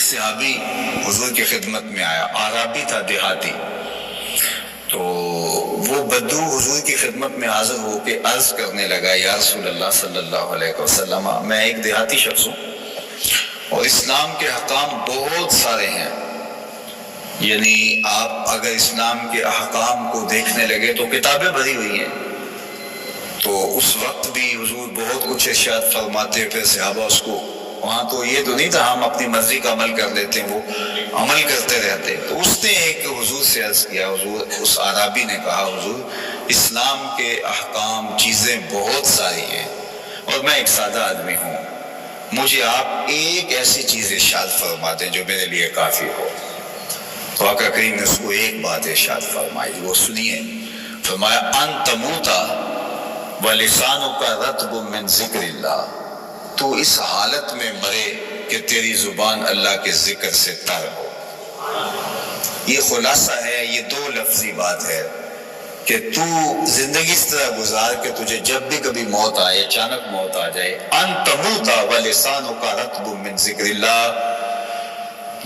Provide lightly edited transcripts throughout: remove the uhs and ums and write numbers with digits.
صحابی حضور کی خدمت میں آیا، عربی تھا، دیہاتی، تو وہ بدو حضور کی خدمت میں حاضر ہو کے عرض کرنے لگا، یا رسول اللہ صلی اللہ علیہ وسلم، میں ایک دیہاتی شخص ہوں اور اسلام کے احکام بہت سارے ہیں، یعنی آپ اگر اسلام کے احکام کو دیکھنے لگے تو کتابیں بھری ہوئی ہیں۔ تو اس وقت بھی حضور بہت کچھ ارشاد فرماتے، پھر صحابہ اس کو، وہاں تو یہ تو نہیں تھا ہم اپنی مرضی کا عمل کر لیتے ہیں، وہ عمل کرتے رہتے۔ تو اس نے ایک حضور سے عرض کیا، حضور، اس عربی نے کہا، حضور اسلام کے احکام چیزیں بہت ساری ہیں اور میں ایک سادہ آدمی ہوں، مجھے آپ ایک ایسی چیز ارشاد فرما دیں جو میرے لیے کافی ہو۔ تو آقا کریم نے اس کو ایک بات ارشاد فرمائی، وہ سنیے، فرمایا ان تموتا وَلِسَانُكَ رَطْبٌ مِّن ذِكْرِ اللَّهِ، تو اس حالت میں مرے کہ تیری زبان اللہ کے ذکر سے تر ہو۔ یہ خلاصہ ہے، یہ دو لفظی بات ہے کہ تو زندگی اس طرح گزار کہ تجھے جب بھی کبھی موت آئے، اچانک موت آ جائے، ان تموتا وَلِسَانُكَ رَطْبٌ مِّن ذِكْرِ اللَّهِ،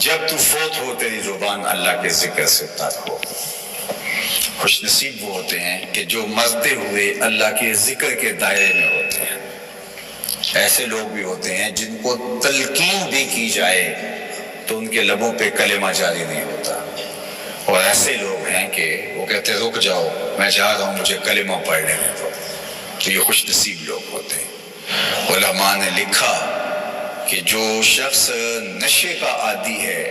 جب تو فوت ہو تیری زبان اللہ کے ذکر سے تر ہو۔ خوش نصیب وہ ہوتے ہیں کہ جو مرتے ہوئے اللہ کے ذکر کے دائرے میں ہوتے ہیں۔ ایسے لوگ بھی ہوتے ہیں جن کو تلقین بھی کی جائے تو ان کے لبوں پہ کلمہ جاری نہیں ہوتا، اور ایسے لوگ ہیں کہ وہ کہتے ہیں رک جاؤ میں جا رہا ہوں، مجھے کلمہ پڑھ لینے دو۔ تو یہ خوش نصیب لوگ ہوتے ہیں۔ علماء نے لکھا کہ جو شخص نشے کا عادی ہے،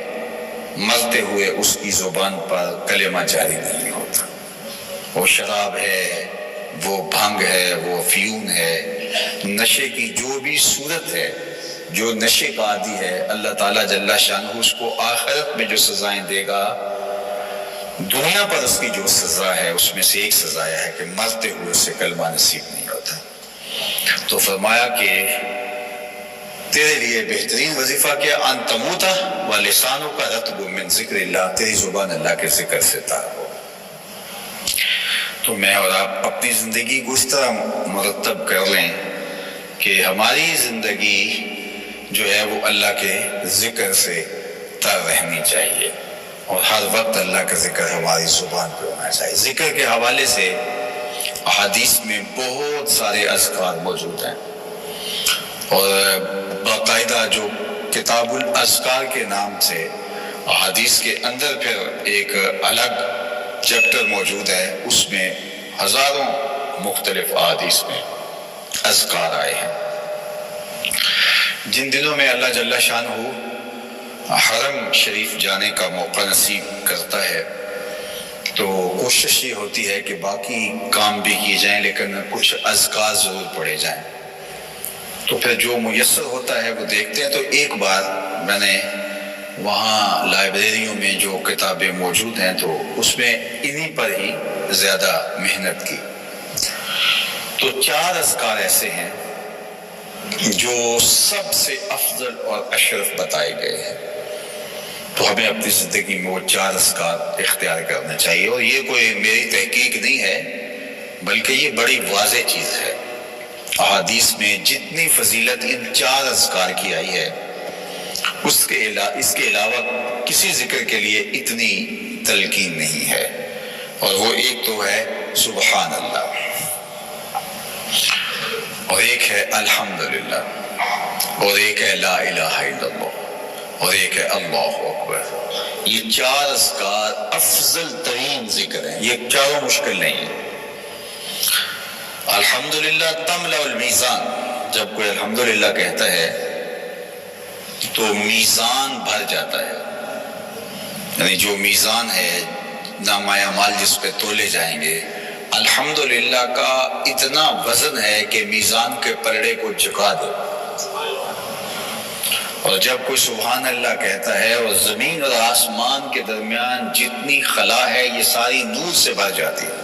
مرتے ہوئے اس کی زبان پر کلمہ جاری نہیں ہوتا۔ وہ شراب ہے، وہ بھنگ ہے، وہ افیون ہے، نشے کی جو بھی صورت ہے، جو نشے کا عادی ہے، اللہ تعالیٰ جل شانہ اس کو آخرت میں جو سزائیں دے گا، دنیا پر اس کی جو سزا ہے اس میں سے ایک سزا ہے کہ مرتے ہوئے اسے کلمہ نصیب نہیں ہوتا۔ تو فرمایا کہ تیرے لیے بہترین وظیفہ کیا، ان تموتا وَلِسَانُكَ رَطْبٌ مِّن ذِكْرِ اللَّهِ، تیری زبان اللہ کے ذکر سے تر ہو۔ تو میں اور آپ اپنی زندگی کو اس طرح مرتب کر لیں کہ ہماری زندگی جو ہے وہ اللہ کے ذکر سے تر رہنی چاہیے، اور ہر وقت اللہ کا ذکر ہماری زبان پہ ہونا چاہیے۔ ذکر کے حوالے سے احادیث میں بہت سارے اذکار موجود ہیں، اور باقاعدہ جو کتاب الاذکار کے نام سے احادیث کے اندر پھر ایک الگ چیپٹر موجود ہے، اس میں ہزاروں مختلف احادیث میں اذکار آئے ہیں۔ جن دنوں میں اللہ جل شانہ حرم شریف جانے کا موقع نصیب کرتا ہے تو کوشش یہ ہوتی ہے کہ باقی کام بھی کیے جائیں لیکن کچھ اذکار ضرور پڑھے جائیں۔ تو پھر جو میسر ہوتا ہے وہ دیکھتے ہیں۔ تو ایک بار میں نے وہاں لائبریریوں میں جو کتابیں موجود ہیں تو اس میں انہی پر ہی زیادہ محنت کی۔ تو 4 اذکار ایسے ہیں جو سب سے افضل اور اشرف بتائے گئے ہیں، تو ہمیں اپنی زندگی میں وہ 4 اذکار اختیار کرنا چاہیے۔ اور یہ کوئی میری تحقیق نہیں ہے بلکہ یہ بڑی واضح چیز ہے، احادیث میں جتنی فضیلت ان 4 اذکار کی آئی ہے اس کے علاوہ کسی ذکر کے لیے اتنی تلقین نہیں ہے، اور وہ ایک تو ہے سبحان اللہ، اور ایک ہے الحمدللہ، اور ایک ہے لا الہ الا اللہ، اور ایک ہے اللہ اکبر۔ یہ 4 اذکار افضل ترین ذکر ہیں، یہ چاروں مشکل نہیں ہیں۔ الحمدللہ تملأ المیزان، جب کوئی الحمدللہ کہتا ہے تو میزان بھر جاتا ہے، یعنی جو میزان ہے نامہ اعمال جس پہ تولے جائیں گے، الحمدللہ کا اتنا وزن ہے کہ میزان کے پلڑے کو جھکا دے۔ اور جب کوئی سبحان اللہ کہتا ہے اور زمین اور آسمان کے درمیان جتنی خلا ہے یہ ساری نور سے بھر جاتی ہے۔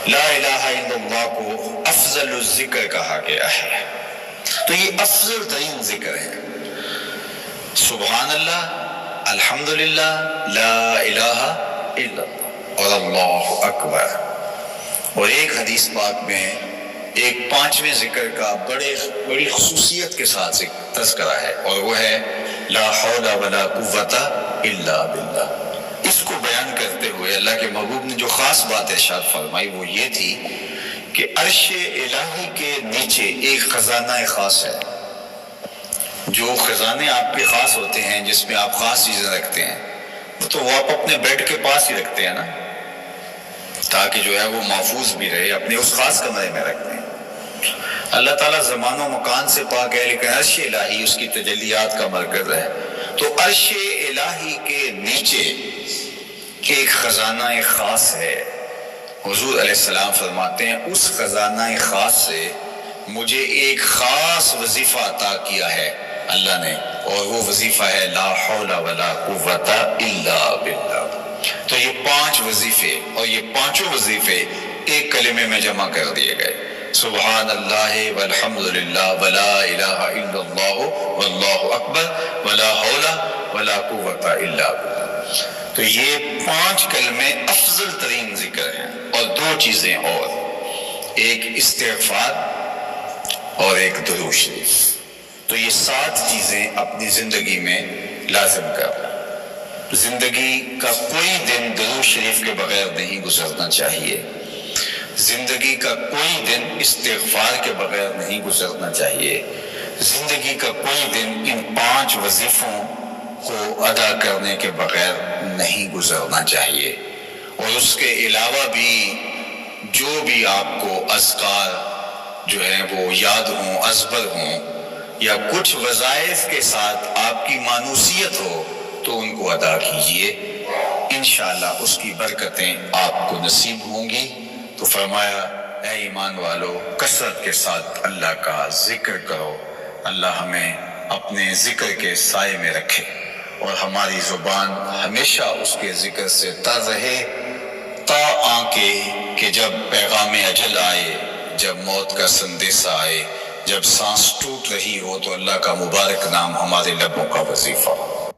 لا الہ الا اللہ کو افضل الذکر کہا گیا ہے، تو یہ افضل ترین ذکر ہے، سبحان اللہ، الحمدللہ، لا الہ الا اللہ اور اللہ اکبر۔ اور ایک حدیث پاک میں ایک 5ویں ذکر کا بڑی خصوصیت کے ساتھ تذکرہ ہے، اور وہ ہے لا حول ولا قوت الا باللہ۔ اس کو بیان کرتے ہوئے اللہ کے محبوب نے جو خاص بات ارشاد فرمائی وہ یہ تھی کہ عرش الہی کے نیچے ایک خزانہ خاص ہے۔ جو خزانے آپ کے خاص ہوتے ہیں جس میں آپ خاص چیزیں رکھتے ہیں تو وہ آپ اپنے بیڈ کے پاس ہی رکھتے ہیں نا، تاکہ جو ہے وہ محفوظ بھی رہے، اپنے اس خاص کمرے میں رکھتے ہیں۔ اللہ تعالیٰ زمان و مکان سے پاک ہے لیکن عرش الہی اس کی تجلیات کا مرکز ہے۔ تو عرش الہی کے نیچے ایک خزانہ خاص ہے۔ حضور علیہ السلام فرماتے ہیں اس خزانہ خاص سے مجھے ایک خاص وظیفہ عطا کیا ہے اللہ نے، اور وہ وظیفہ ہے لا حول ولا قوت الا باللہ۔ تو یہ 5 وظیفے اور یہ پانچوں وظیفے ایک کلمے میں جمع کر دیے گئے، سبحان اللہ والحمد للہ ولا الہ الا اللہ واللہ اکبر ولا حول ولا قوت الا باللہ۔ تو یہ 5 کلمے افضل ترین ذکر ہیں، اور 2 چیزیں اور، ایک استغفار اور ایک درود شریف۔ تو یہ 7 چیزیں اپنی زندگی میں لازم کرنا۔ زندگی کا کوئی دن درود شریف کے بغیر نہیں گزرنا چاہیے، زندگی کا کوئی دن استغفار کے بغیر نہیں گزرنا چاہیے، زندگی کا کوئی دن ان 5 وظیفوں کو ادا کرنے کے بغیر نہیں گزرنا چاہیے۔ اور اس کے علاوہ بھی جو بھی آپ کو اذکار جو ہیں وہ یاد ہوں، ازبر ہوں، یا کچھ وظائف کے ساتھ آپ کی مانوسیت ہو تو ان کو ادا کیجئے، انشاءاللہ اس کی برکتیں آپ کو نصیب ہوں گی۔ تو فرمایا اے ایمان والو کثرت کے ساتھ اللہ کا ذکر کرو، اللہ ہمیں اپنے ذکر کے سائے میں رکھے اور ہماری زبان ہمیشہ اس کے ذکر سے تر رہے، تا آنکے کہ جب پیغام اجل آئے، جب موت کا سندیسہ آئے، جب سانس ٹوٹ رہی ہو تو اللہ کا مبارک نام ہمارے لبوں کا وظیفہ ہو۔